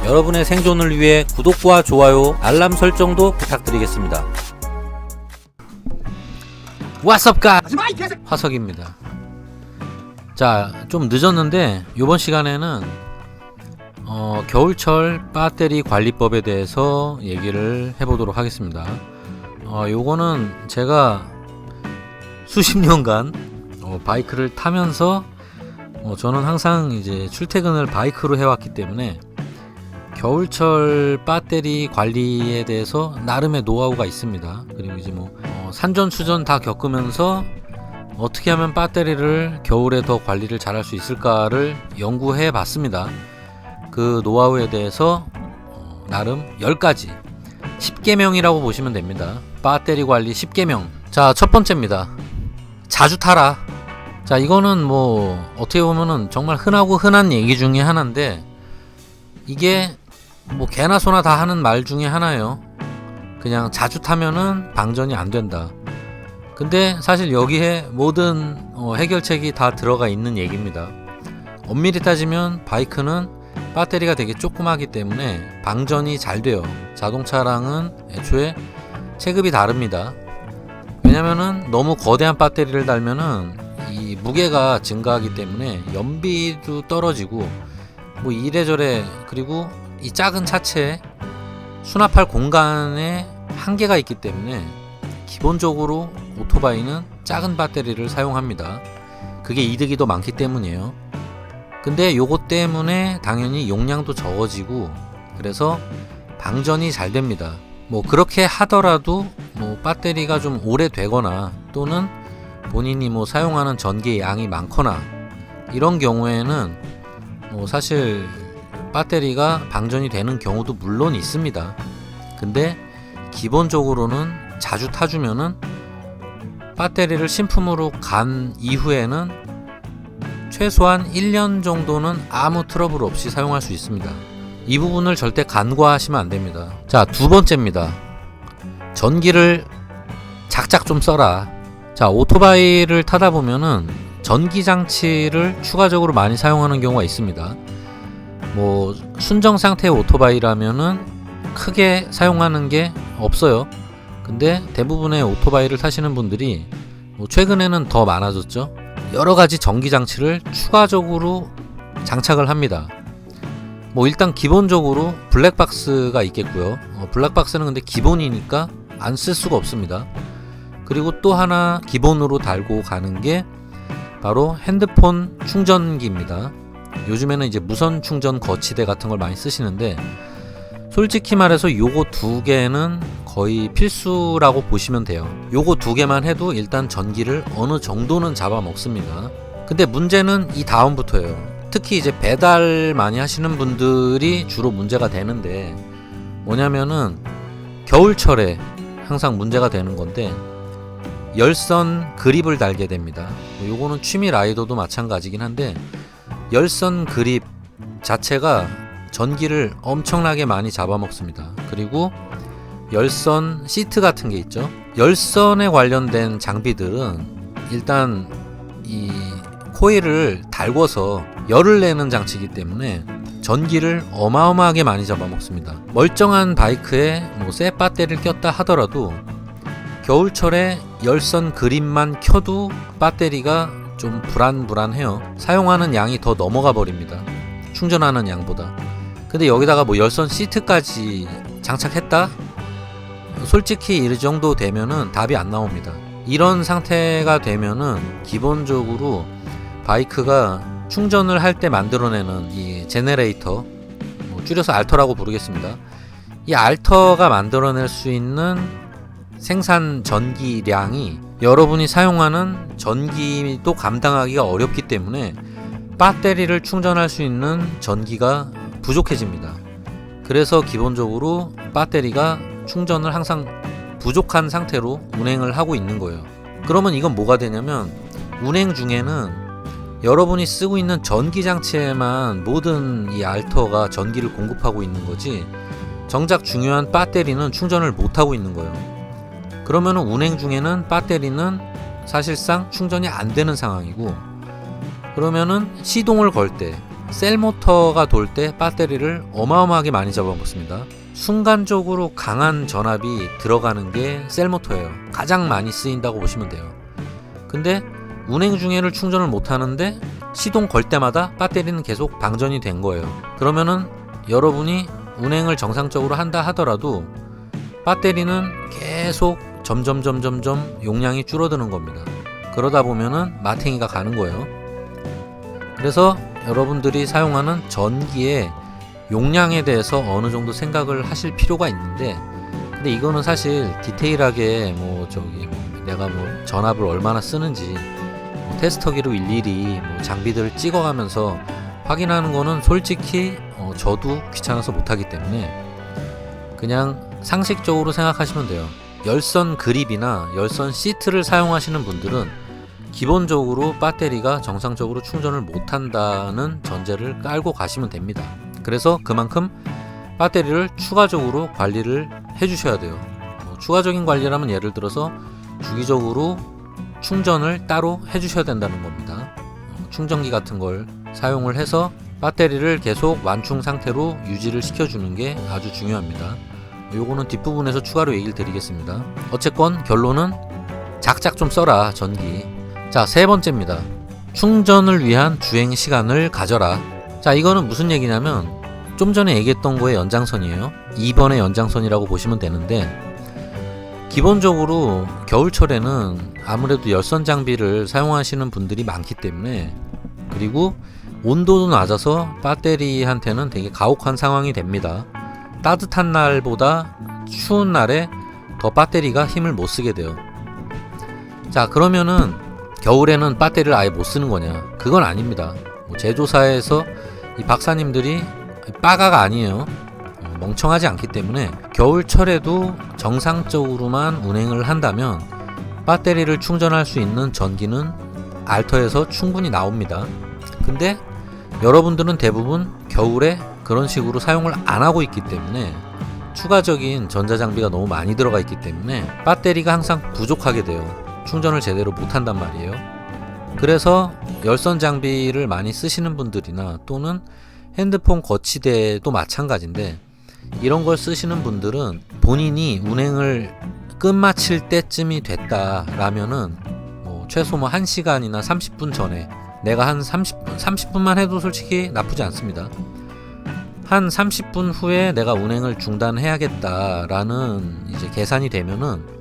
여러분의 생존을 위해 구독과 좋아요, 알람 설정도 부탁드리겠습니다. What's up guys? 화석입니다. 자, 좀 늦었는데 이번 시간에는 겨울철 배터리 관리법에 대해서 얘기를 해보도록 하겠습니다. 요거는 제가 수십 년간 바이크를 타면서 저는 항상 이제 출퇴근을 바이크로 해왔기 때문에 겨울철 배터리 관리에 대해서 나름의 노하우가 있습니다. 그리고 이제 산전수전 다 겪으면서 어떻게 하면 배터리를 겨울에 더 관리를 잘할 수 있을까를 연구해 봤습니다. 그 노하우에 대해서 나름 10가지 10계명이라고 보시면 됩니다. 배터리 관리 10계명. 자, 첫 번째입니다. 자주 타라. 자, 이거는 어떻게 보면은 정말 흔한 얘기 중에 하나인데, 이게 개나 소나 다 하는 말 중에 하나예요. 그냥 자주 타면은 방전이 안 된다. 근데 사실 여기에 모든 해결책이 다 들어가 있는 얘기입니다. 엄밀히 따지면 바이크는 배터리가 되게 조그마하기 때문에 방전이 잘 돼요. 자동차랑은 애초에 체급이 다릅니다. 왜냐면은 너무 거대한 배터리를 달면은 이 무게가 증가하기 때문에 연비도 떨어지고 이래저래, 그리고 이 작은 차체에 수납할 공간에 한계가 있기 때문에 기본적으로 오토바이는 작은 배터리를 사용합니다. 그게 이득이 더 많기 때문이에요. 근데 요것 때문에 당연히 용량도 적어지고 그래서 방전이 잘 됩니다. 그렇게 하더라도 배터리가 좀 오래되거나 또는 본인이 사용하는 전기의 양이 많거나 이런 경우에는 사실 배터리가 방전이 되는 경우도 물론 있습니다. 근데 기본적으로는 자주 타주면은 배터리를 신품으로 간 이후에는 최소한 1년 정도는 아무 트러블 없이 사용할 수 있습니다. 이 부분을 절대 간과하시면 안 됩니다. 자, 두 번째입니다. 전기를 작작 좀 써라. 자, 오토바이를 타다 보면은 전기 장치를 추가적으로 많이 사용하는 경우가 있습니다. 순정 상태의 오토바이라면은 크게 사용하는 게 없어요. 근데 대부분의 오토바이를 타시는 분들이 최근에는 더 많아졌죠. 여러 가지 전기 장치를 추가적으로 장착을 합니다. 일단 기본적으로 블랙박스가 있겠고요. 블랙박스는 근데 기본이니까 안 쓸 수가 없습니다. 그리고 또 하나 기본으로 달고 가는 게 바로 핸드폰 충전기입니다. 요즘에는 이제 무선 충전 거치대 같은 걸 많이 쓰시는데, 솔직히 말해서 요거 두 개는 거의 필수라고 보시면 돼요. 요거 두 개만 해도 일단 전기를 어느 정도는 잡아먹습니다. 근데 문제는 이 다음부터예요. 특히 이제 배달 많이 하시는 분들이 주로 문제가 되는데, 뭐냐면은 겨울철에 항상 문제가 되는 건데, 열선 그립을 달게 됩니다. 요거는 취미 라이더도 마찬가지긴 한데, 열선 그립 자체가 전기를 엄청나게 많이 잡아먹습니다. 그리고 열선 시트 같은 게 있죠. 열선에 관련된 장비들은 일단 이 코일을 달궈서 열을 내는 장치이기 때문에 전기를 어마어마하게 많이 잡아먹습니다. 멀쩡한 바이크에 새 배터리를 꼈다 하더라도 겨울철에 열선 그립만 켜도 배터리가 좀 불안해요. 사용하는 양이 더 넘어가 버립니다. 충전하는 양보다. 근데 여기다가 열선 시트까지 장착했다? 솔직히 이 정도 되면은 답이 안 나옵니다. 이런 상태가 되면은 기본적으로 바이크가 충전을 할 때 만들어내는 이 제네레이터, 줄여서 알터라고 부르겠습니다. 이 알터가 만들어낼 수 있는 생산 전기량이 여러분이 사용하는 전기도 감당하기가 어렵기 때문에 배터리를 충전할 수 있는 전기가 부족해집니다. 그래서 기본적으로 배터리가 충전을 항상 부족한 상태로 운행을 하고 있는 거예요. 그러면 이건 뭐가 되냐면, 운행 중에는 여러분이 쓰고 있는 전기 장치에만 모든 이 알터가 전기를 공급하고 있는 거지, 정작 중요한 배터리는 충전을 못하고 있는 거예요. 그러면 운행 중에는 배터리는 사실상 충전이 안 되는 상황이고, 그러면은 시동을 걸 때 셀모터가 돌 때 배터리를 어마어마하게 많이 잡아먹습니다. 순간적으로 강한 전압이 들어가는 게 셀모터예요. 가장 많이 쓰인다고 보시면 돼요. 근데 운행 중에는 충전을 못 하는데 시동 걸 때마다 배터리는 계속 방전이 된 거예요. 그러면은 여러분이 운행을 정상적으로 한다 하더라도 배터리는 계속 점점 용량이 줄어드는 겁니다. 그러다 보면은 마탱이가 가는 거예요. 그래서 여러분들이 사용하는 전기의 용량에 대해서 어느 정도 생각을 하실 필요가 있는데, 근데 이거는 사실 디테일하게 내가 전압을 얼마나 쓰는지 테스터기로 일일이 장비들을 찍어가면서 확인하는 거는 솔직히 저도 귀찮아서 못하기 때문에 그냥 상식적으로 생각하시면 돼요. 열선 그립이나 열선 시트를 사용하시는 분들은 기본적으로 배터리가 정상적으로 충전을 못한다는 전제를 깔고 가시면 됩니다. 그래서 그만큼 배터리를 추가적으로 관리를 해주셔야 돼요. 추가적인 관리라면 예를 들어서 주기적으로 충전을 따로 해주셔야 된다는 겁니다. 충전기 같은 걸 사용을 해서 배터리를 계속 완충 상태로 유지를 시켜주는 게 아주 중요합니다. 요거는 뒷부분에서 추가로 얘기를 드리겠습니다. 어쨌건 결론은 작작 좀 써라, 전기. 자, 세 번째입니다. 충전을 위한 주행 시간을 가져라. 자, 이거는 무슨 얘기냐면 좀 전에 얘기했던 거의 연장선이에요. 2번의 연장선이라고 보시면 되는데, 기본적으로 겨울철에는 아무래도 열선 장비를 사용하시는 분들이 많기 때문에, 그리고 온도도 낮아서 배터리한테는 되게 가혹한 상황이 됩니다. 따뜻한 날보다 추운 날에 더 배터리가 힘을 못 쓰게 돼요. 자, 그러면은 겨울에는 배터리를 아예 못 쓰는 거냐? 그건 아닙니다. 제조사에서 이 박사님들이 빠가가 아니에요. 멍청하지 않기 때문에 겨울철에도 정상적으로만 운행을 한다면 배터리를 충전할 수 있는 전기는 알터에서 충분히 나옵니다. 근데 여러분들은 대부분 겨울에 그런 식으로 사용을 안 하고 있기 때문에 추가적인 전자장비가 너무 많이 들어가 있기 때문에 배터리가 항상 부족하게 돼요. 충전을 제대로 못 한단 말이에요. 그래서 열선 장비를 많이 쓰시는 분들이나 또는 핸드폰 거치대도 마찬가지인데, 이런 걸 쓰시는 분들은 본인이 운행을 끝마칠 때쯤이 됐다라면은 최소 1시간이나 30분 전에, 내가 한 30분만 해도 솔직히 나쁘지 않습니다. 한 30분 후에 내가 운행을 중단해야겠다라는 이제 계산이 되면은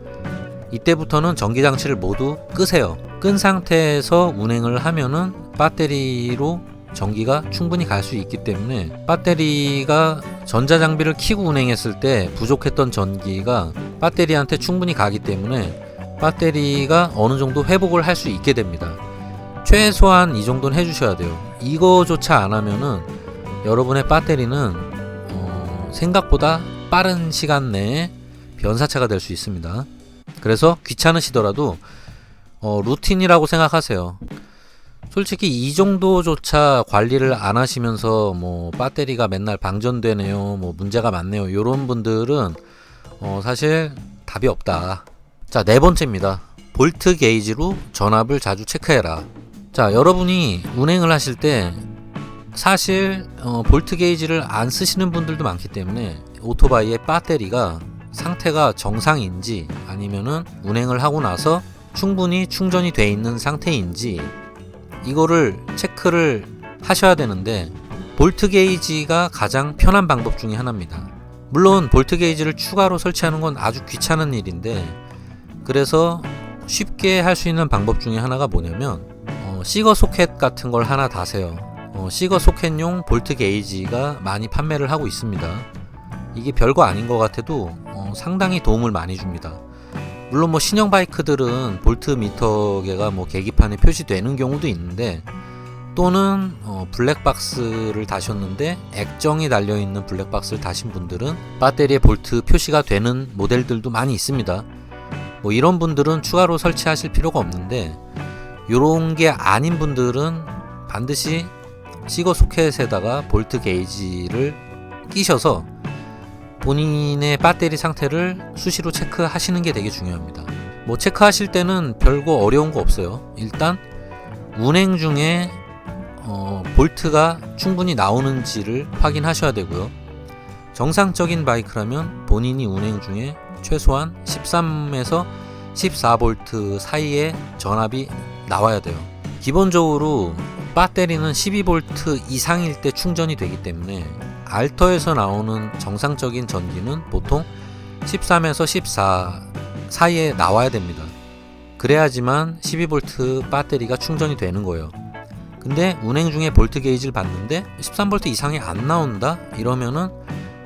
이때부터는 전기장치를 모두 끄세요. 끈 상태에서 운행을 하면은 배터리로 전기가 충분히 갈 수 있기 때문에, 배터리가 전자장비를 켜고 운행했을 때 부족했던 전기가 배터리한테 충분히 가기 때문에 배터리가 어느 정도 회복을 할 수 있게 됩니다. 최소한 이 정도는 해주셔야 돼요. 이거조차 안 하면은 여러분의 배터리는 생각보다 빠른 시간 내에 변사차가 될 수 있습니다. 그래서 귀찮으시더라도 루틴이라고 생각하세요. 솔직히 이 정도조차 관리를 안 하시면서 배터리가 맨날 방전되네요, 문제가 많네요, 이런 분들은 사실 답이 없다. 자, 네 번째입니다. 볼트 게이지로 전압을 자주 체크해라. 자, 여러분이 운행을 하실 때 사실 볼트 게이지를 안 쓰시는 분들도 많기 때문에 오토바이의 배터리가 상태가 정상인지 아니면은 운행을 하고 나서 충분히 충전이 돼 있는 상태인지 이거를 체크를 하셔야 되는데, 볼트 게이지가 가장 편한 방법 중에 하나입니다. 물론 볼트 게이지를 추가로 설치하는 건 아주 귀찮은 일인데, 그래서 쉽게 할 수 있는 방법 중에 하나가 뭐냐면 시거 소켓 같은 걸 하나 다세요. 시거 소켓용 볼트 게이지가 많이 판매를 하고 있습니다. 이게 별거 아닌 것 같아도 상당히 도움을 많이 줍니다. 물론 신형 바이크들은 볼트 미터계가 계기판에 표시되는 경우도 있는데, 또는 블랙박스를 다셨는데 액정이 달려있는 블랙박스를 다신 분들은 배터리에 볼트 표시가 되는 모델들도 많이 있습니다. 이런 분들은 추가로 설치하실 필요가 없는데, 요런 게 아닌 분들은 반드시 시거 소켓에다가 볼트 게이지를 끼셔서 본인의 배터리 상태를 수시로 체크하시는 게 되게 중요합니다. 체크하실 때는 별거 어려운 거 없어요. 일단 운행 중에 볼트가 충분히 나오는지를 확인하셔야 되고요. 정상적인 바이크라면 본인이 운행 중에 최소한 13에서 14V 사이에 전압이 나와야 돼요. 기본적으로 배터리는 12V 이상일 때 충전이 되기 때문에 알터에서 나오는 정상적인 전기는 보통 13에서 14 사이에 나와야 됩니다. 그래야지만 12V 배터리가 충전이 되는 거예요. 근데 운행 중에 볼트 게이지를 봤는데 13V 이상이 안 나온다? 이러면은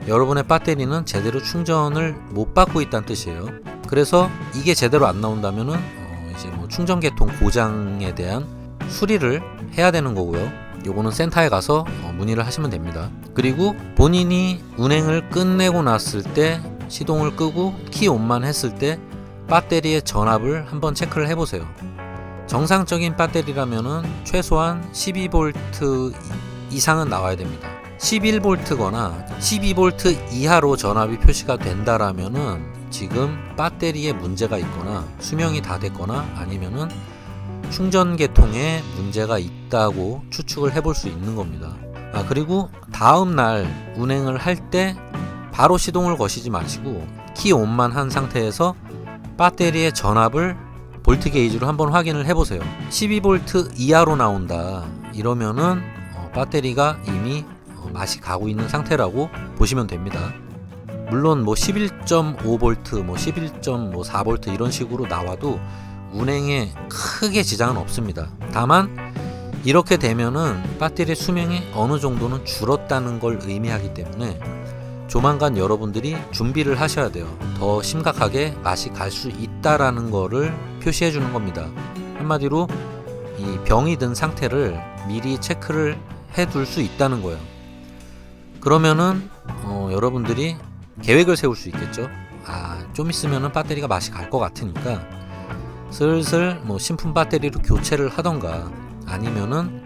여러분의 배터리는 제대로 충전을 못 받고 있다는 뜻이에요. 그래서 이게 제대로 안 나온다면은 이제 뭐 충전 계통 고장에 대한 수리를 해야 되는 거고요. 요거는 센터에 가서 문의를 하시면 됩니다. 그리고 본인이 운행을 끝내고 났을 때 시동을 끄고 키 온만 했을 때 배터리의 전압을 한번 체크를 해보세요. 정상적인 배터리라면은 최소한 12V 이상은 나와야 됩니다. 11V거나 12V 이하로 전압이 표시가 된다라면은 지금 배터리에 문제가 있거나 수명이 다 됐거나 아니면은 충전 계통에 문제가 있다고 추측을 해볼 수 있는 겁니다. 그리고 다음 날 운행을 할 때 바로 시동을 거시지 마시고 키 온만 한 상태에서 배터리의 전압을 볼트 게이지로 한번 확인을 해보세요. 12V 이하로 나온다 이러면은 배터리가 이미 맛이 가고 있는 상태라고 보시면 됩니다. 물론 뭐 11.5V, 뭐 11.4V 이런 식으로 나와도 운행에 크게 지장은 없습니다. 다만 이렇게 되면은 배터리의 수명이 어느 정도는 줄었다는 걸 의미하기 때문에 조만간 여러분들이 준비를 하셔야 돼요. 더 심각하게 맛이 갈 수 있다라는 거를 표시해 주는 겁니다. 한마디로 이 병이 든 상태를 미리 체크를 해 둘 수 있다는 거예요. 그러면은 여러분들이 계획을 세울 수 있겠죠. 좀 있으면은 배터리가 맛이 갈 것 같으니까 슬슬 뭐 신품 배터리로 교체를 하던가 아니면은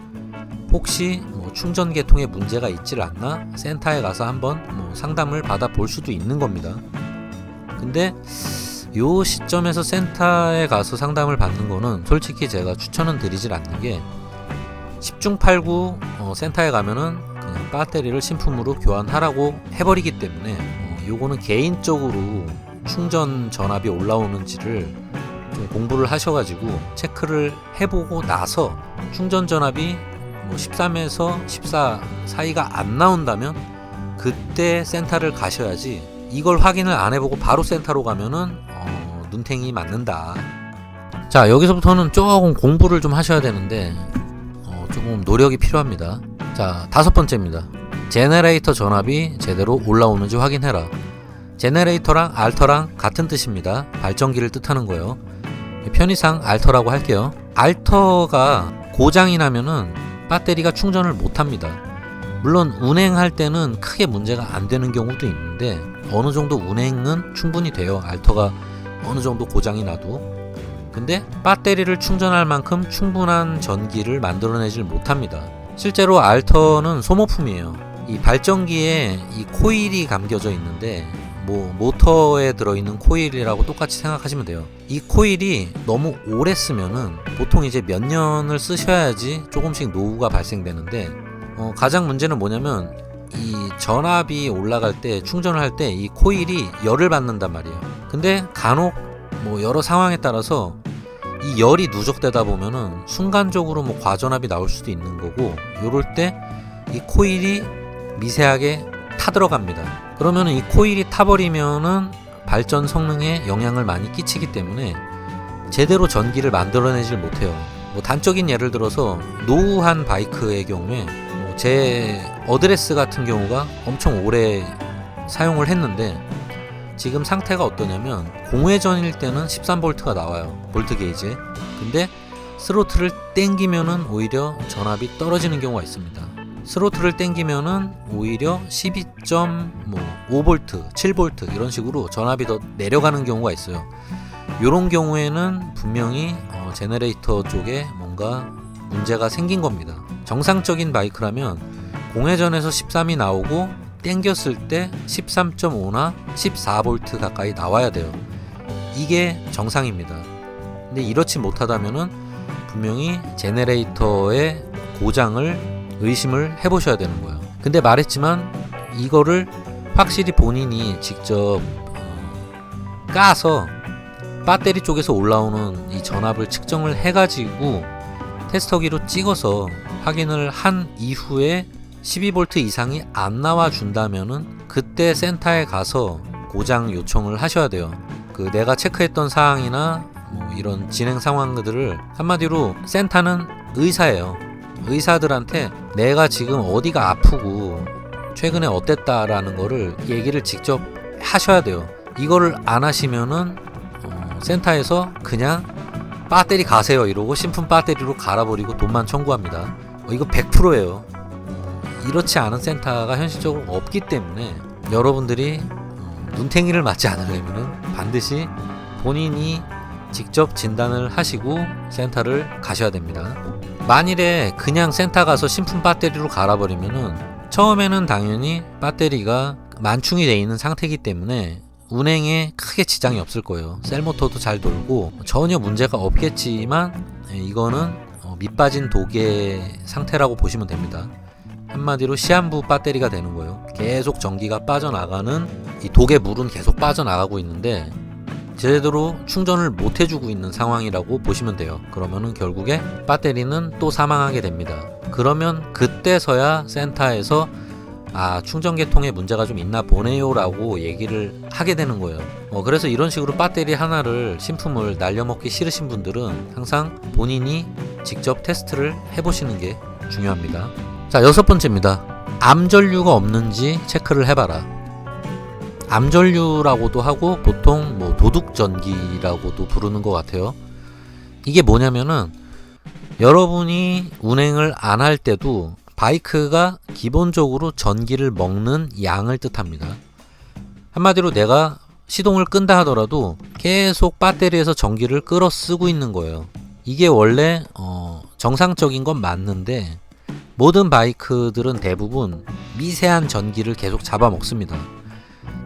혹시 뭐 충전 계통에 문제가 있질 않나 센터에 가서 한번 뭐 상담을 받아 볼 수도 있는 겁니다. 근데 요 시점에서 센터에 가서 상담을 받는 거는 솔직히 제가 추천은 드리질 않는 게 10중 8구 센터에 가면은 그냥 배터리를 신품으로 교환하라고 해버리기 때문에 요거는 개인적으로 충전 전압이 올라오는지를 좀 공부를 하셔가지고 체크를 해보고 나서 충전 전압이 뭐 13에서 14 사이가 안 나온다면 그때 센터를 가셔야지 이걸 확인을 안 해보고 바로 센터로 가면은 눈탱이 맞는다. 자, 여기서부터는 조금 공부를 좀 하셔야 되는데 조금 노력이 필요합니다. 자, 5번째입니다. 제너레이터 전압이 제대로 올라오는지 확인해라. 제너레이터랑 알터랑 같은 뜻입니다. 발전기를 뜻하는 거예요. 편의상 알터라고 할게요. 알터가 고장이 나면은 배터리가 충전을 못합니다. 물론 운행할 때는 크게 문제가 안 되는 경우도 있는데 어느 정도 운행은 충분히 돼요. 알터가 어느 정도 고장이 나도. 근데 배터리를 충전할 만큼 충분한 전기를 만들어내질 못합니다. 실제로 알터는 소모품이에요. 이 발전기에 이 코일이 감겨져 있는데 뭐 모터에 들어있는 코일이라고 똑같이 생각하시면 돼요. 이 코일이 너무 오래 쓰면은 보통 이제 몇 년을 쓰셔야지 조금씩 노후가 발생되는데 가장 문제는 뭐냐면 이 전압이 올라갈 때 충전을 할 때 이 코일이 열을 받는단 말이에요. 근데 간혹 뭐 여러 상황에 따라서 이 열이 누적되다 보면은 순간적으로 뭐 과전압이 나올 수도 있는 거고 요럴 때 이 코일이 미세하게 타들어갑니다. 그러면은 이 코일이 타버리면은 발전 성능에 영향을 많이 끼치기 때문에 제대로 전기를 만들어내질 못해요. 뭐 단적인 예를 들어서 노후한 바이크의 경우에 제 어드레스 같은 경우가 엄청 오래 사용을 했는데 지금 상태가 어떠냐면 공회전일 때는 13V가 나와요. 볼트 게이지에. 근데 스로틀을 땡기면은 오히려 전압이 떨어지는 경우가 있습니다. 스로틀을 땡기면은 오히려 12.5V, 7V 이런 식으로 전압이 더 내려가는 경우가 있어요. 이런 경우에는 분명히 제너레이터 쪽에 뭔가 문제가 생긴 겁니다. 정상적인 바이크라면 공회전에서 13이 나오고 땡겼을 때 13.5나 14V 가까이 나와야 돼요. 이게 정상입니다. 근데 이렇지 못하다면은 분명히 제너레이터에 고장을 의심을 해보셔야 되는 거예요. 근데 말했지만 이거를 확실히 본인이 직접 까서 배터리 쪽에서 올라오는 이 전압을 측정을 해가지고 테스터기로 찍어서 확인을 한 이후에 12V 이상이 안 나와 준다면은 그때 센터에 가서 고장 요청을 하셔야 돼요. 그 내가 체크했던 사항이나 뭐 이런 진행 상황들을 한마디로 센터는 의사예요. 의사들한테 내가 지금 어디가 아프고 최근에 어땠다라는 거를 얘기를 직접 하셔야 돼요. 이거를 안 하시면은 센터에서 그냥 배터리 가세요 이러고 신품 배터리로 갈아버리고 돈만 청구합니다. 이거 100%예요. 이렇지 않은 센터가 현실적으로 없기 때문에 여러분들이 눈탱이를 맞지 않으려면 반드시 본인이 직접 진단을 하시고 센터를 가셔야 됩니다. 만일에 그냥 센터 가서 신품 배터리로 갈아버리면은 처음에는 당연히 배터리가 만충이 되어 있는 상태이기 때문에 운행에 크게 지장이 없을 거예요. 셀모터도 잘 돌고 전혀 문제가 없겠지만 이거는 밑빠진 독의 상태라고 보시면 됩니다. 한마디로 시한부 배터리가 되는 거예요. 계속 전기가 빠져나가는 이 독의 물은 계속 빠져나가고 있는데 제대로 충전을 못 해주고 있는 상황이라고 보시면 돼요. 그러면은 결국에 배터리는 또 사망하게 됩니다. 그러면 그때서야 센터에서 충전계통에 문제가 좀 있나 보네요 라고 얘기를 하게 되는 거예요. 그래서 이런 식으로 배터리 하나를 신품을 날려먹기 싫으신 분들은 항상 본인이 직접 테스트를 해보시는 게 중요합니다. 자, 6번째입니다. 암전류가 없는지 체크를 해봐라. 암전류라고도 하고 보통 뭐 도둑전기라고도 부르는 것 같아요. 이게 뭐냐면은 여러분이 운행을 안 할 때도 바이크가 기본적으로 전기를 먹는 양을 뜻합니다. 한마디로 내가 시동을 끈다 하더라도 계속 배터리에서 전기를 끌어 쓰고 있는 거예요. 이게 원래 정상적인 건 맞는데 모든 바이크들은 대부분 미세한 전기를 계속 잡아먹습니다.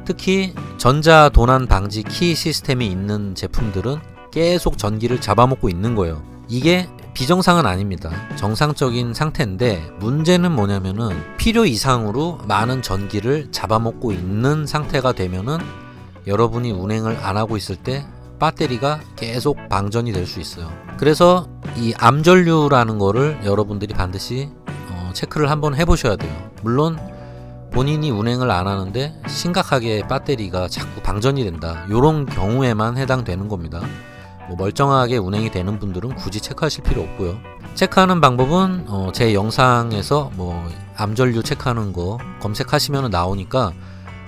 특히 전자 도난 방지 키 시스템이 있는 제품들은 계속 전기를 잡아먹고 있는 거예요. 이게 비정상은 아닙니다. 정상적인 상태인데 문제는 뭐냐면은 필요 이상으로 많은 전기를 잡아먹고 있는 상태가 되면은 여러분이 운행을 안 하고 있을 때 배터리가 계속 방전이 될 수 있어요. 그래서 이 암전류라는 거를 여러분들이 반드시 체크를 한번 해보셔야 돼요. 물론 본인이 운행을 안 하는데 심각하게 배터리가 자꾸 방전이 된다, 이런 경우에만 해당되는 겁니다. 멀쩡하게 운행이 되는 분들은 굳이 체크하실 필요 없고요. 체크하는 방법은 제 영상에서 암전류 체크하는 거 검색하시면 나오니까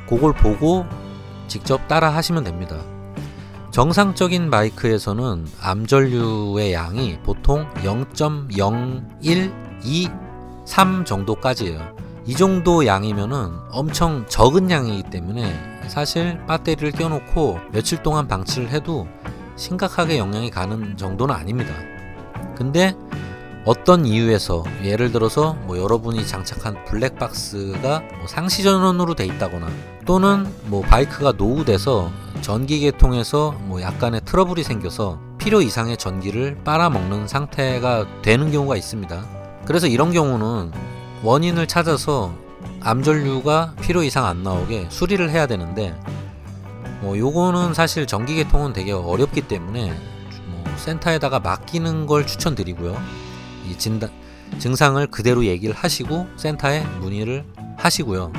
그걸 보고 직접 따라 하시면 됩니다. 정상적인 바이크에서는 암전류의 양이 보통 0.0123 정도까지예요. 이 정도 양이면은 엄청 적은 양이기 때문에 사실 배터리를 껴놓고 며칠 동안 방치를 해도 심각하게 영향이 가는 정도는 아닙니다. 근데 어떤 이유에서 예를 들어서 여러분이 장착한 블랙박스가 상시전원으로 돼 있다거나 또는 바이크가 노후돼서 전기계통에서 약간의 트러블이 생겨서 필요 이상의 전기를 빨아먹는 상태가 되는 경우가 있습니다. 그래서 이런 경우는 원인을 찾아서 암전류가 필요 이상 안 나오게 수리를 해야 되는데 요거는 사실 전기계통은 되게 어렵기 때문에 센터에다가 맡기는 걸 추천드리고요. 이 증상을 그대로 얘기를 하시고 센터에 문의를 하시고요.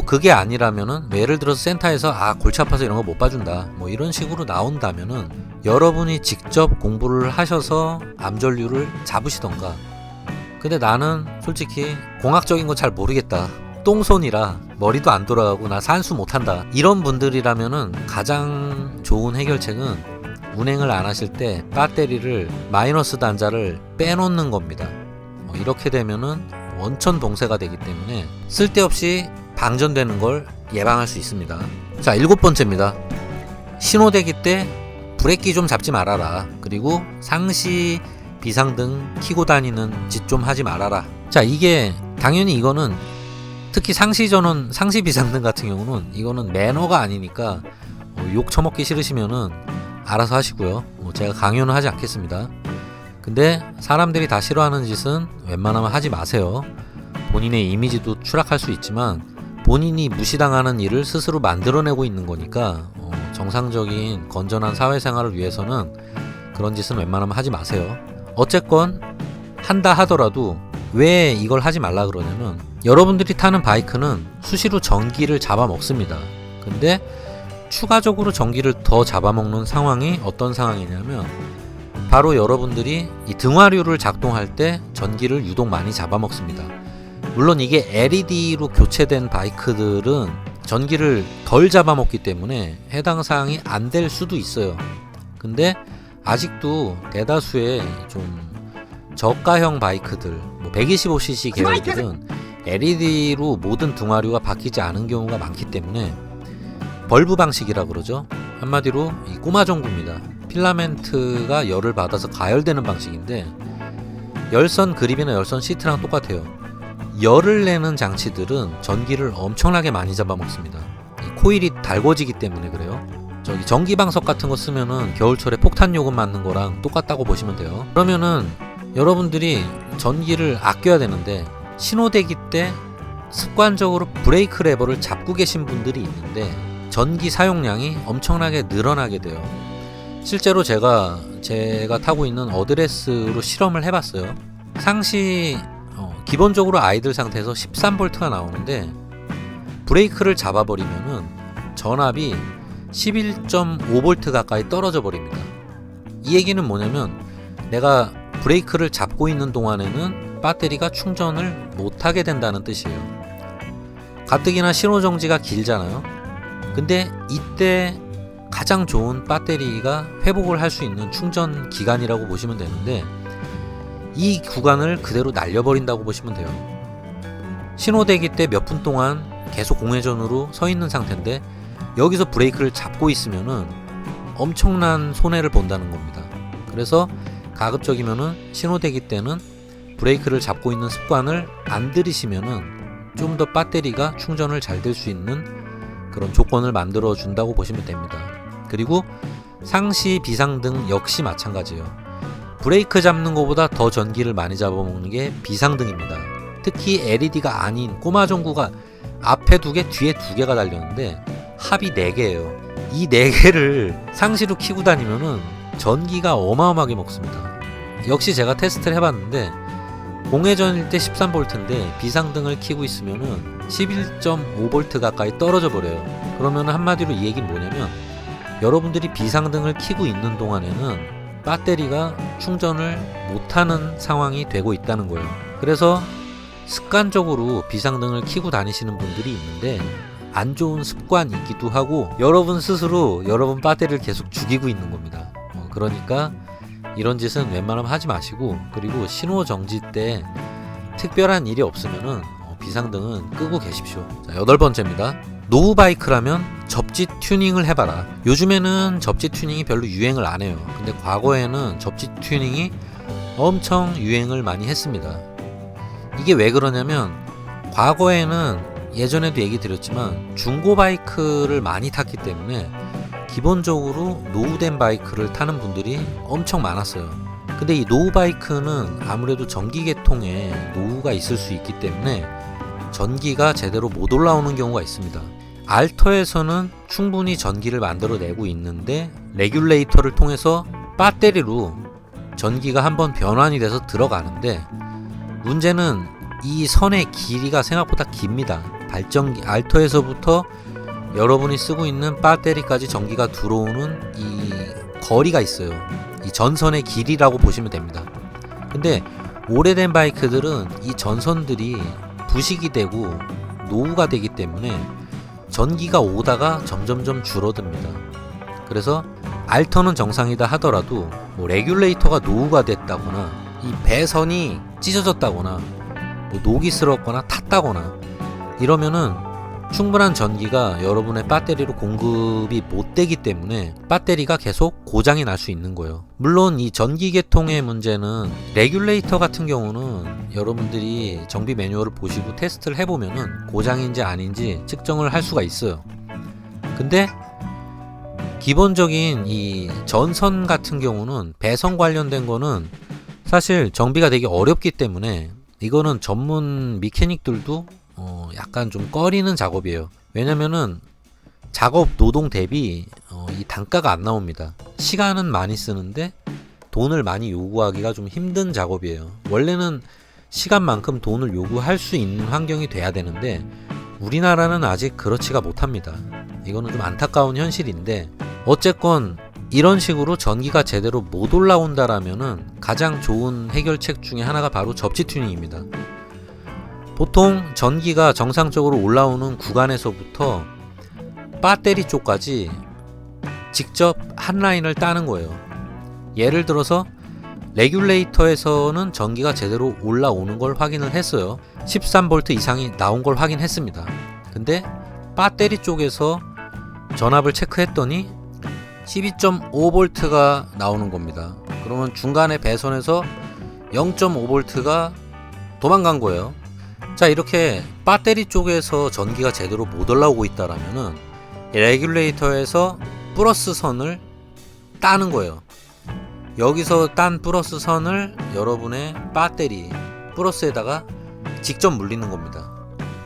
그게 아니라면은 예를 들어서 센터에서 골치 아파서 이런 거 못 봐준다 이런 식으로 나온다면은 여러분이 직접 공부를 하셔서 암전류를 잡으시던가. 근데 나는 솔직히 공학적인 거 잘 모르겠다, 똥손이라 머리도 안 돌아가고 나 산수 못한다, 이런 분들이라면은 가장 좋은 해결책은 운행을 안 하실 때 배터리를 마이너스 단자를 빼놓는 겁니다. 이렇게 되면은 원천 봉쇄가 되기 때문에 쓸데없이 방전되는 걸 예방할 수 있습니다. 자, 7번째입니다. 신호대기 때 브레이크 좀 잡지 말아라. 그리고 상시 비상등 켜고 다니는 짓 좀 하지 말아라. 자, 이게 당연히 이거는 특히 상시전원, 상시 비상등 같은 경우는 이거는 매너가 아니니까 욕 처먹기 싫으시면은 알아서 하시고요. 제가 강요는 하지 않겠습니다. 근데 사람들이 다 싫어하는 짓은 웬만하면 하지 마세요. 본인의 이미지도 추락할 수 있지만 본인이 무시당하는 일을 스스로 만들어내고 있는 거니까 정상적인 건전한 사회생활을 위해서는 그런 짓은 웬만하면 하지 마세요. 어쨌건 한다 하더라도 왜 이걸 하지 말라 그러냐면 여러분들이 타는 바이크는 수시로 전기를 잡아먹습니다. 근데 추가적으로 전기를 더 잡아먹는 상황이 어떤 상황이냐면 바로 여러분들이 이 등화류를 작동할 때 전기를 유독 많이 잡아먹습니다. 물론 이게 LED로 교체된 바이크들은 전기를 덜 잡아먹기 때문에 해당 사항이 안 될 수도 있어요. 근데 아직도 대다수의 좀 저가형 바이크들, 125cc 계열들은 LED로 모든 등화류가 바뀌지 않은 경우가 많기 때문에 벌브 방식이라 그러죠. 한마디로 이 꼬마 전구입니다. 필라멘트가 열을 받아서 가열되는 방식인데 열선 그립이나 열선 시트랑 똑같아요. 열을 내는 장치들은 전기를 엄청나게 많이 잡아먹습니다. 이 코일이 달궈지기 때문에 그래요. 저기 전기방석 같은 거 쓰면은 겨울철에 폭탄 요금 맞는 거랑 똑같다고 보시면 돼요. 그러면은 여러분들이 전기를 아껴야 되는데 신호대기 때 습관적으로 브레이크 레버를 잡고 계신 분들이 있는데 전기 사용량이 엄청나게 늘어나게 돼요. 실제로 제가 타고 있는 어드레스로 실험을 해봤어요. 상시 기본적으로 아이들 상태에서 13V가 나오는데 브레이크를 잡아버리면은 전압이 11.5V 가까이 떨어져 버립니다. 이 얘기는 뭐냐면 내가 브레이크를 잡고 있는 동안에는 배터리가 충전을 못하게 된다는 뜻이에요. 가뜩이나 신호정지가 길잖아요. 근데 이때 가장 좋은 배터리가 회복을 할 수 있는 충전 기간이라고 보시면 되는데 이 구간을 그대로 날려버린다고 보시면 돼요. 신호대기 때 몇 분 동안 계속 공회전으로 서 있는 상태인데 여기서 브레이크를 잡고 있으면은 엄청난 손해를 본다는 겁니다. 그래서 가급적이면은 신호대기 때는 브레이크를 잡고 있는 습관을 안 들이시면은 좀 더 배터리가 충전을 잘 될 수 있는 그런 조건을 만들어 준다고 보시면 됩니다. 그리고 상시 비상등 역시 마찬가지예요. 브레이크 잡는 것보다 더 전기를 많이 잡아먹는 게 비상등입니다. 특히 LED가 아닌 꼬마 전구가 앞에 2개, 뒤에 2개가 달렸는데 합이 4개예요. 이 4개를 상시로 켜고 다니면은 전기가 어마어마하게 먹습니다. 역시 제가 테스트를 해봤는데 공회전일 때 13V인데 비상등을 켜고 있으면은 11.5V 가까이 떨어져 버려요. 그러면 한마디로 이 얘기는 뭐냐면 여러분들이 비상등을 켜고 있는 동안에는 배터리가 충전을 못하는 상황이 되고 있다는 거예요. 그래서 습관적으로 비상등을 켜고 다니시는 분들이 있는데 안 좋은 습관이기도 하고 여러분 스스로 여러분 배터리를 계속 죽이고 있는 겁니다. 그러니까 이런 짓은 웬만하면 하지 마시고 그리고 신호 정지 때 특별한 일이 없으면은 비상등은 끄고 계십시오. 자, 8번째입니다. 노후 바이크라면 접지 튜닝을 해봐라. 요즘에는 접지 튜닝이 별로 유행을 안 해요. 근데 과거에는 접지 튜닝이 엄청 유행을 많이 했습니다. 이게 왜 그러냐면 과거에는 예전에도 얘기 드렸지만 중고 바이크를 많이 탔기 때문에 기본적으로 노후된 바이크를 타는 분들이 엄청 많았어요. 근데 이 노후 바이크는 아무래도 전기계통에 노후가 있을 수 있기 때문에 전기가 제대로 못 올라오는 경우가 있습니다. 알터에서는 충분히 전기를 만들어내고 있는데 레귤레이터를 통해서 배터리로 전기가 한번 변환이 돼서 들어가는데 문제는 이 선의 길이가 생각보다 깁니다. 발전기 알터에서부터 여러분이 쓰고 있는 배터리까지 전기가 들어오는 이 거리가 있어요. 이 전선의 길이라고 보시면 됩니다. 근데 오래된 바이크들은 이 전선들이 부식이 되고 노후가 되기 때문에 전기가 오다가 점점점 줄어듭니다. 그래서 알터는 정상이다 하더라도 레귤레이터가 노후가 됐다거나 이 배선이 찢어졌다거나 녹이 슬었거나 탔다거나 이러면은 충분한 전기가 여러분의 배터리로 공급이 못 되기 때문에 배터리가 계속 고장이 날 수 있는 거예요. 물론 이 전기계통의 문제는 레귤레이터 같은 경우는 여러분들이 정비 매뉴얼을 보시고 테스트를 해보면은 고장인지 아닌지 측정을 할 수가 있어요. 근데 기본적인 이 전선 같은 경우는 배선 관련된 거는 사실 정비가 되게 어렵기 때문에 이거는 전문 미케닉들도 약간 좀 꺼리는 작업이에요. 왜냐면은 작업 노동 대비 이 단가가 안 나옵니다. 시간은 많이 쓰는데 돈을 많이 요구하기가 좀 힘든 작업이에요. 원래는 시간만큼 돈을 요구할 수 있는 환경이 돼야 되는데 우리나라는 아직 그렇지가 못합니다. 이거는 좀 안타까운 현실인데 어쨌건 이런 식으로 전기가 제대로 못 올라온다라면은 가장 좋은 해결책 중에 하나가 바로 접지 튜닝입니다. 보통 전기가 정상적으로 올라오는 구간에서부터 배터리 쪽까지 직접 한 라인을 따는 거예요. 예를 들어서 레귤레이터에서는 전기가 제대로 올라오는 걸 확인을 했어요. 13V 이상이 나온 걸 확인했습니다. 근데 배터리 쪽에서 전압을 체크했더니 12.5V가 나오는 겁니다. 그러면 중간에 배선에서 0.5V가 도망간 거예요. 자, 이렇게 배터리 쪽에서 전기가 제대로 못 올라오고 있다라면은 레귤레이터에서 플러스 선을 따는 거예요. 여기서 딴 플러스 선을 여러분의 배터리 플러스에다가 직접 물리는 겁니다.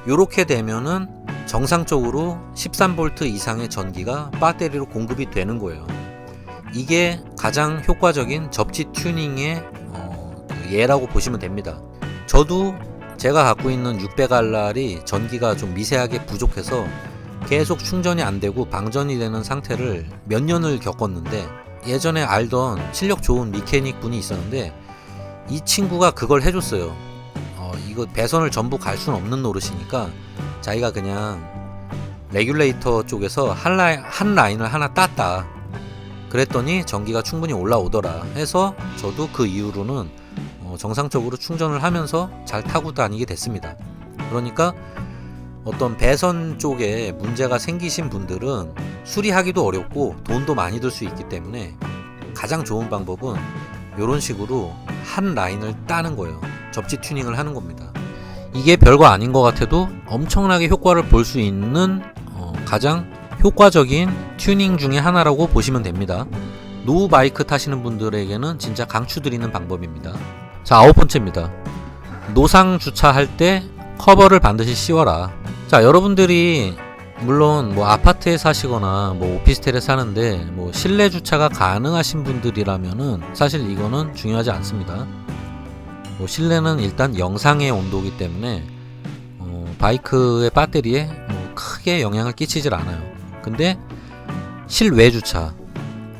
이렇게 되면은 정상적으로 13V 이상의 전기가 배터리로 공급이 되는 거예요. 이게 가장 효과적인 접지 튜닝의 예라고 보시면 됩니다. 저도 제가 갖고 있는 600알랄이 전기가 좀 미세하게 부족해서 계속 충전이 안 되고 방전이 되는 상태를 몇 년을 겪었는데 예전에 알던 실력 좋은 미케닉 분이 있었는데 이 친구가 그걸 해줬어요. 이거 배선을 전부 갈 수는 없는 노릇이니까 자기가 그냥 레귤레이터 쪽에서 한 라인을 하나 땄다. 그랬더니 전기가 충분히 올라오더라 해서 저도 그 이후로는 정상적으로 충전을 하면서 잘 타고 다니게 됐습니다. 그러니까 어떤 배선 쪽에 문제가 생기신 분들은 수리하기도 어렵고 돈도 많이 들 수 있기 때문에 가장 좋은 방법은 이런 식으로 한 라인을 따는 거예요. 접지 튜닝을 하는 겁니다. 이게 별거 아닌 것 같아도 엄청나게 효과를 볼 수 있는 가장 효과적인 튜닝 중에 하나라고 보시면 됩니다. 노후 바이크 타시는 분들에게는 진짜 강추드리는 방법입니다. 자, 9번째입니다. 노상 주차할 때 커버를 반드시 씌워라. 자, 여러분들이 물론 뭐 아파트에 사시거나 뭐 오피스텔에 사는데 뭐 실내 주차가 가능하신 분들이라면은 사실 이거는 중요하지 않습니다. 뭐 실내는 일단 영상의 온도이기 때문에 바이크의 배터리에 뭐 크게 영향을 끼치질 않아요. 근데 실외 주차,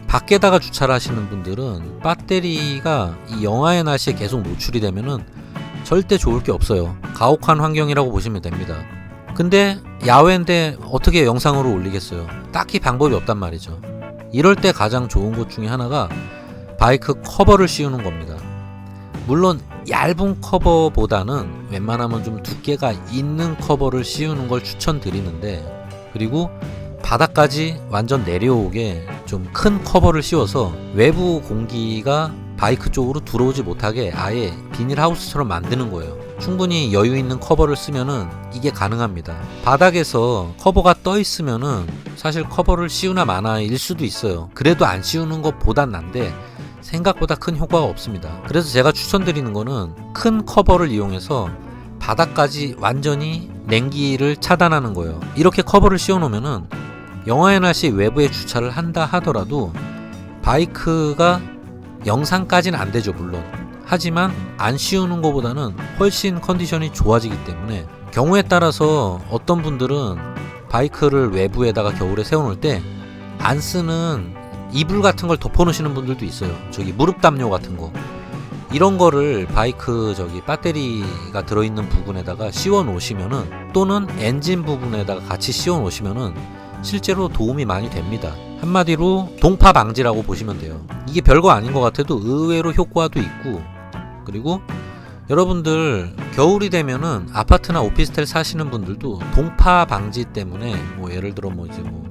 밖에다가 주차를 하시는 분들은 배터리가 이 영하의 날씨에 계속 노출이 되면은 절대 좋을 게 없어요. 가혹한 환경이라고 보시면 됩니다. 근데 야외인데 어떻게 영상으로 올리겠어요? 딱히 방법이 없단 말이죠. 이럴 때 가장 좋은 것 중에 하나가 바이크 커버를 씌우는 겁니다. 물론 얇은 커버보다는 웬만하면 좀 두께가 있는 커버를 씌우는 걸 추천드리는데, 그리고 바닥까지 완전 내려오게 좀 큰 커버를 씌워서 외부 공기가 바이크 쪽으로 들어오지 못하게 아예 비닐하우스처럼 만드는 거예요. 충분히 여유 있는 커버를 쓰면은 이게 가능합니다. 바닥에서 커버가 떠 있으면은 사실 커버를 씌우나 마나일 수도 있어요. 그래도 안 씌우는 것보단 난데 생각보다 큰 효과가 없습니다. 그래서 제가 추천드리는 거는 큰 커버를 이용해서 바닥까지 완전히 냉기를 차단하는 거예요. 이렇게 커버를 씌워 놓으면은 영하의 날씨 외부에 주차를 한다 하더라도 바이크가 영상까지는 안 되죠, 물론. 하지만 안 씌우는 것보다는 훨씬 컨디션이 좋아지기 때문에 경우에 따라서 어떤 분들은 바이크를 외부에다가 겨울에 세워놓을 때 안 쓰는 이불 같은 걸 덮어놓으시는 분들도 있어요. 저기 무릎 담요 같은 거, 이런 거를 바이크 저기 배터리가 들어있는 부분에다가 씌워 놓으시면은, 또는 엔진 부분에다가 같이 씌워 놓으시면은 실제로 도움이 많이 됩니다. 한마디로 동파 방지라고 보시면 돼요. 이게 별거 아닌 것 같아도 의외로 효과도 있고, 그리고 여러분들 겨울이 되면은 아파트나 오피스텔 사시는 분들도 동파 방지 때문에 뭐 예를 들어 뭐 이제 뭐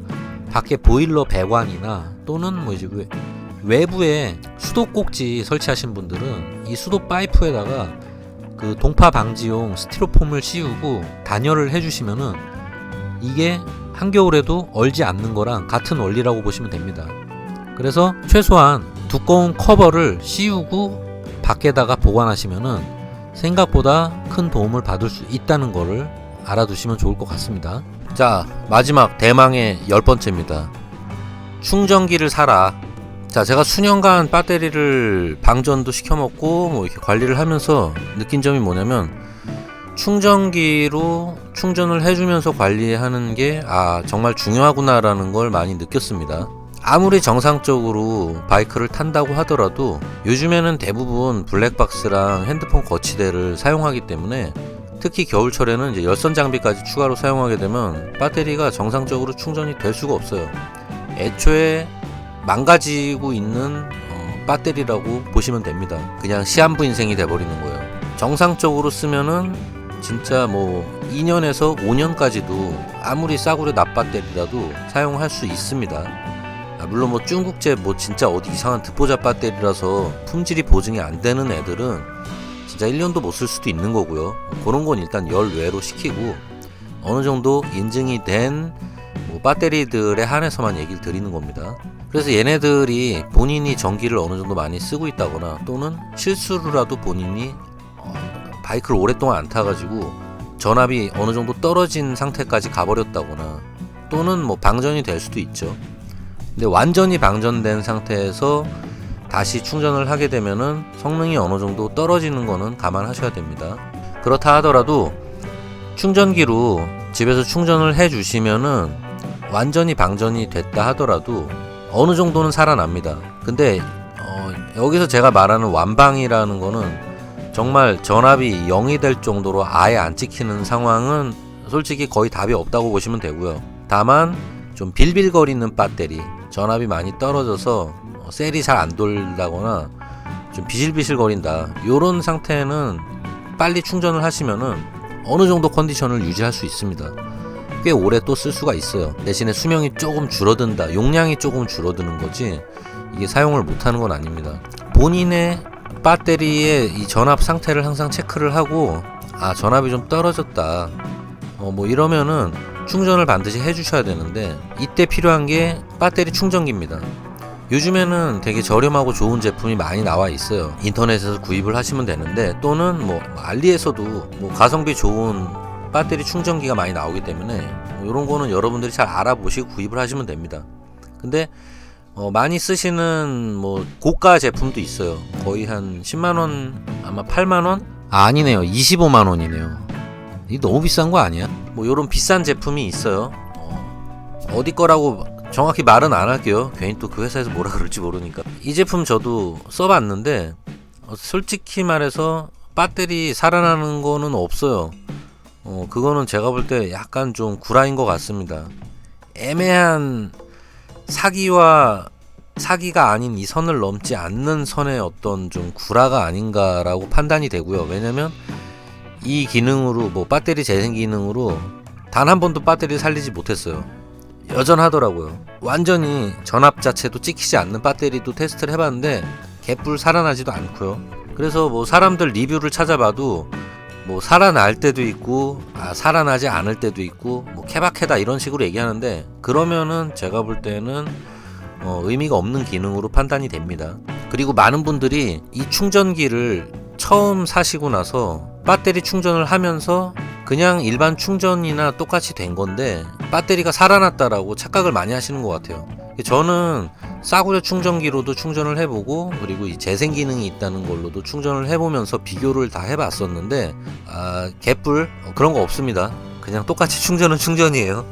밖에 보일러 배관이나 또는 뭐 이제 외부에 수도꼭지 설치하신 분들은 이 수도 파이프에다가 그 동파 방지용 스티로폼을 씌우고 단열을 해주시면은 이게 한겨울에도 얼지 않는 거랑 같은 원리라고 보시면 됩니다. 그래서 최소한 두꺼운 커버를 씌우고 밖에다가 보관하시면은 생각보다 큰 도움을 받을 수 있다는 거를 알아두시면 좋을 것 같습니다. 자, 마지막 대망의 10번째입니다. 충전기를 사라. 자, 제가 수년간 배터리를 방전도 시켜먹고 뭐 이렇게 관리를 하면서 느낀 점이 뭐냐면, 충전기로 충전을 해주면서 관리하는 게 정말 중요하구나라는 걸 많이 느꼈습니다. 아무리 정상적으로 바이크를 탄다고 하더라도 요즘에는 대부분 블랙박스랑 핸드폰 거치대를 사용하기 때문에, 특히 겨울철에는 이제 열선 장비까지 추가로 사용하게 되면 배터리가 정상적으로 충전이 될 수가 없어요. 애초에 망가지고 있는 배터리라고 보시면 됩니다. 그냥 시한부 인생이 돼버리는 거예요. 정상적으로 쓰면은 진짜 뭐 2년에서 5년까지도 아무리 싸구려 납배터리라도 사용할 수 있습니다. 물론 뭐 중국제 뭐 진짜 어디 이상한 듣보잡 배터리라서 품질이 보증이 안 되는 애들은 진짜 1년도 못 쓸 수도 있는 거고요. 그런 건 일단 열외로 시키고, 어느 정도 인증이 된 뭐 배터리들에 한해서만 얘기를 드리는 겁니다. 그래서 얘네들이 본인이 전기를 어느 정도 많이 쓰고 있다거나, 또는 실수로라도 본인이 바이크를 오랫동안 안 타가지고 전압이 어느 정도 떨어진 상태까지 가버렸다거나, 또는 뭐 방전이 될 수도 있죠. 근데 완전히 방전된 상태에서 다시 충전을 하게 되면은 성능이 어느 정도 떨어지는 거는 감안하셔야 됩니다. 그렇다 하더라도 충전기로 집에서 충전을 해 주시면은 완전히 방전이 됐다 하더라도 어느 정도는 살아납니다. 근데 여기서 제가 말하는 완방이라는 거는 정말 전압이 0이 될 정도로 아예 안 찍히는 상황은 솔직히 거의 답이 없다고 보시면 되고요. 다만 좀 빌빌거리는 배터리, 전압이 많이 떨어져서 셀이 잘 안 돌다거나 좀 비실비실거린다, 요런 상태는 빨리 충전을 하시면은 어느 정도 컨디션을 유지할 수 있습니다. 꽤 오래 또 쓸 수가 있어요. 대신에 수명이 조금 줄어든다, 용량이 조금 줄어드는 거지 이게 사용을 못하는 건 아닙니다. 본인의 배터리의 이 전압 상태를 항상 체크를 하고, 전압이 좀 떨어졌다 뭐 이러면은 충전을 반드시 해주셔야 되는데, 이때 필요한 게 배터리 충전기입니다. 요즘에는 되게 저렴하고 좋은 제품이 많이 나와 있어요. 인터넷에서 구입을 하시면 되는데, 또는 뭐 알리에서도 뭐 가성비 좋은 배터리 충전기가 많이 나오기 때문에 이런 거는 여러분들이 잘 알아보시고 구입을 하시면 됩니다. 근데 많이 쓰시는 뭐 고가 제품도 있어요. 거의 한 10만원, 아마 8만원? 아니네요, 25만원이네요 이게 너무 비싼 거 아니야? 뭐 요런 비싼 제품이 있어요. 어디 거라고 정확히 말은 안 할게요. 괜히 또 그 회사에서 뭐라 그럴지 모르니까. 이 제품 저도 써봤는데 솔직히 말해서 배터리 살아나는 거는 없어요. 그거는 제가 볼 때 약간 좀 구라인 것 같습니다. 애매한 사기와 사기가 아닌 이 선을 넘지 않는 선의 어떤 좀 구라가 아닌가라고 판단이 되고요. 왜냐면 이 기능으로, 뭐 배터리 재생 기능으로 단 한 번도 배터리를 살리지 못했어요. 여전하더라고요. 완전히 전압 자체도 찍히지 않는 배터리도 테스트를 해봤는데 개뿔 살아나지도 않고요. 그래서 뭐 사람들 리뷰를 찾아봐도 뭐 살아날 때도 있고 살아나지 않을 때도 있고 뭐 케바케다 이런 식으로 얘기하는데, 그러면은 제가 볼 때는 의미가 없는 기능으로 판단이 됩니다. 그리고 많은 분들이 이 충전기를 처음 사시고 나서 배터리 충전을 하면서 그냥 일반 충전이나 똑같이 된 건데 배터리가 살아났다라고 착각을 많이 하시는 것 같아요. 저는 싸구려 충전기로도 충전을 해보고, 그리고 이 재생 기능이 있다는 걸로도 충전을 해보면서 비교를 다 해봤었는데 개뿔 그런 거 없습니다. 그냥 똑같이 충전은 충전이에요.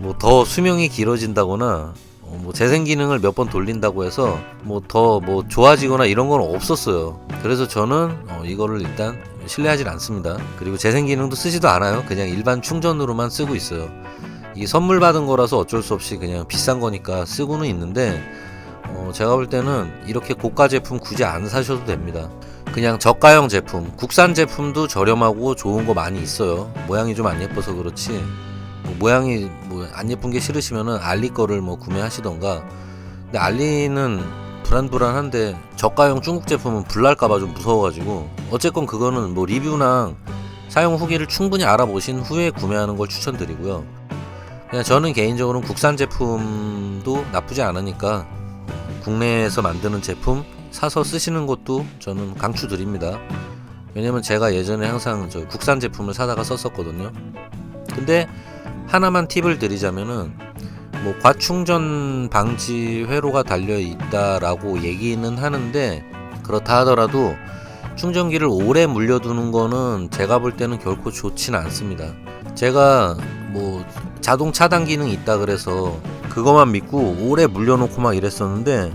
뭐 더 수명이 길어진다거나 뭐 재생 기능을 몇 번 돌린다고 해서 뭐 더 뭐 좋아지거나 이런 건 없었어요. 그래서 저는 이거를 일단 신뢰하진 않습니다. 그리고 재생 기능도 쓰지도 않아요. 그냥 일반 충전으로만 쓰고 있어요. 이게 선물 받은 거라서 어쩔 수 없이 그냥 비싼 거니까 쓰고는 있는데, 제가 볼 때는 이렇게 고가 제품 굳이 안 사셔도 됩니다. 그냥 저가형 제품, 국산 제품도 저렴하고 좋은 거 많이 있어요. 모양이 좀 안 예뻐서 그렇지, 모양이 뭐 안 예쁜 게 싫으시면은 알리 거를 뭐 구매하시던가. 근데 알리는 불안불안한데 저가형 중국 제품은 불날까봐 좀 무서워가지고, 어쨌건 그거는 뭐 리뷰랑 사용 후기를 충분히 알아보신 후에 구매하는 걸 추천드리고요. 그냥 저는 개인적으로는 국산 제품도 나쁘지 않으니까 국내에서 만드는 제품 사서 쓰시는 것도 저는 강추드립니다. 왜냐면 제가 예전에 항상 저 국산 제품을 사다가 썼었거든요. 근데 하나만 팁을 드리자면은 뭐 과충전 방지 회로가 달려 있다라고 얘기는 하는데, 그렇다 하더라도 충전기를 오래 물려두는 거는 제가 볼 때는 결코 좋진 않습니다. 제가 뭐 자동 차단 기능이 있다 그래서 그거만 믿고 오래 물려놓고 막 이랬었는데,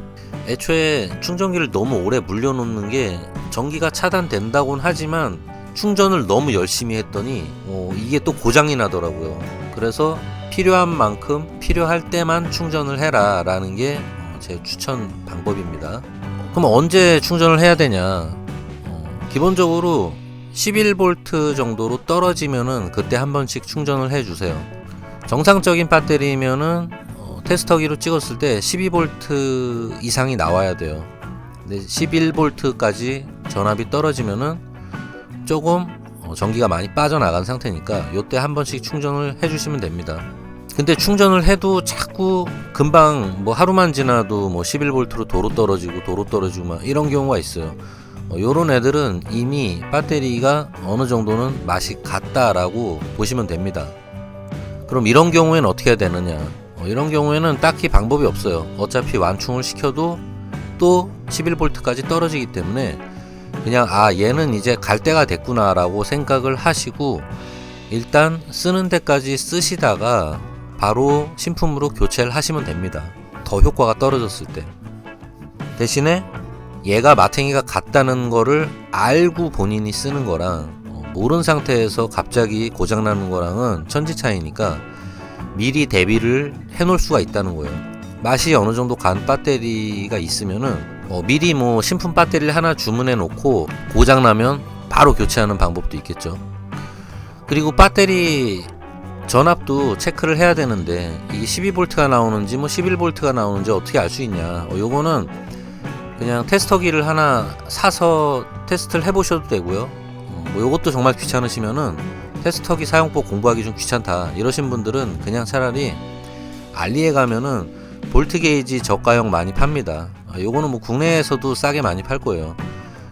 애초에 충전기를 너무 오래 물려놓는 게 전기가 차단된다고는 하지만 충전을 너무 열심히 했더니 이게 또 고장이 나더라고요. 그래서 필요한 만큼 필요할 때만 충전을 해라 라는 게 제 추천 방법입니다. 그럼 언제 충전을 해야 되냐? 기본적으로 11V 정도로 떨어지면은 그때 한 번씩 충전을 해주세요. 정상적인 배터리면은 테스터기로 찍었을 때 12V 이상이 나와야 돼요. 근데 11V까지 전압이 떨어지면은 조금 전기가 많이 빠져나간 상태니까 요때 한 번씩 충전을 해주시면 됩니다. 근데 충전을 해도 자꾸 금방 뭐 하루만 지나도 뭐 11V로 도로 떨어지고 막 이런 경우가 있어요. 요런 애들은 이미 배터리가 어느 정도는 맛이 갔다라고 보시면 됩니다. 그럼 이런 경우에는 어떻게 해야 되느냐? 이런 경우에는 딱히 방법이 없어요. 어차피 완충을 시켜도 또 11V까지 떨어지기 때문에 그냥 얘는 이제 갈 때가 됐구나 라고 생각을 하시고 일단 쓰는 데까지 쓰시다가 바로 신품으로 교체를 하시면 됩니다. 더 효과가 떨어졌을 때. 대신에 얘가 마탱이가 같다는 거를 알고 본인이 쓰는 거랑 모르는 상태에서 갑자기 고장나는 거랑은 천지 차이니까 미리 대비를 해놓을 수가 있다는 거예요. 맛이 어느 정도 간 배터리가 있으면은 미리 뭐 신품 배터리를 하나 주문해 놓고 고장나면 바로 교체하는 방법도 있겠죠. 그리고 배터리 전압도 체크를 해야 되는데 이게 12V가 나오는지 뭐 11V가 나오는지 어떻게 알 수 있냐? 요거는 그냥 테스터기를 하나 사서 테스트를 해보셔도 되고요. 뭐 요것도 정말 귀찮으시면은 테스터기 사용법 공부하기 좀 귀찮다 이러신 분들은 그냥 차라리 알리에 가면은 볼트 게이지 저가형 많이 팝니다. 요거는 뭐 국내에서도 싸게 많이 팔 거예요.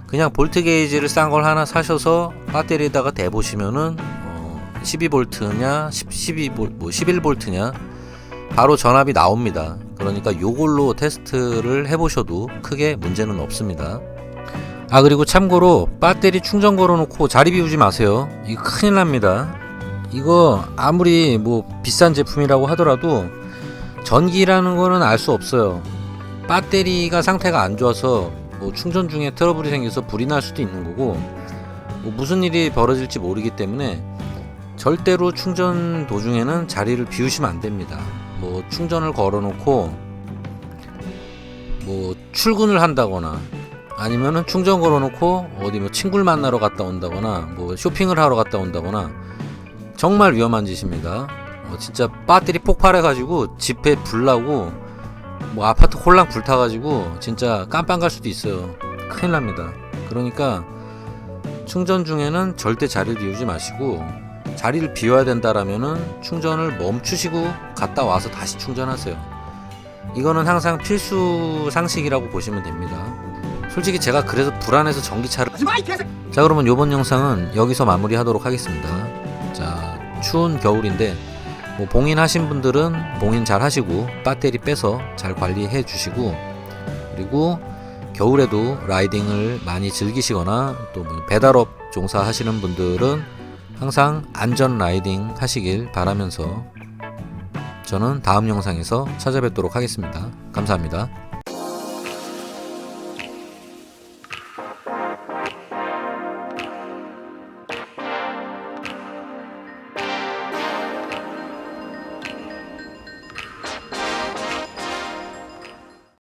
그냥 볼트 게이지를 싼 걸 하나 사셔서 배터리에다가 대보시면은 12V냐 11V냐 바로 전압이 나옵니다. 그러니까 요걸로 테스트를 해보셔도 크게 문제는 없습니다. 그리고 참고로 배터리 충전 걸어놓고 자리 비우지 마세요. 이거 큰일 납니다. 이거 아무리 뭐 비싼 제품이라고 하더라도 전기라는 거는 알 수 없어요. 배터리가 상태가 안 좋아서 뭐 충전 중에 트러블이 생겨서 불이 날 수도 있는 거고 뭐 무슨 일이 벌어질지 모르기 때문에 절대로 충전 도중에는 자리를 비우시면 안 됩니다. 뭐 충전을 걸어놓고 뭐 출근을 한다거나 아니면은 충전 걸어놓고 어디 뭐 친구를 만나러 갔다 온다거나 뭐 쇼핑을 하러 갔다 온다거나 정말 위험한 짓입니다. 진짜 배터리 폭발해가지고 집에 불 나고 뭐 아파트 홀랑 불타가지고 진짜 깜빵 갈 수도 있어요. 큰일 납니다. 그러니까 충전 중에는 절대 자리를 비우지 마시고 자리를 비워야 된다라면은 충전을 멈추시고 갔다 와서 다시 충전하세요. 이거는 항상 필수 상식이라고 보시면 됩니다. 솔직히 제가 그래서 불안해서 전기차를 자, 그러면 요번 영상은 여기서 마무리하도록 하겠습니다. 자, 추운 겨울인데 뭐 봉인하신 분들은 봉인 잘 하시고 배터리 빼서 잘 관리해 주시고, 그리고 겨울에도 라이딩을 많이 즐기시거나 또 뭐 배달업 종사하시는 분들은 항상 안전 라이딩 하시길 바라면서 저는 다음 영상에서 찾아뵙도록 하겠습니다. 감사합니다.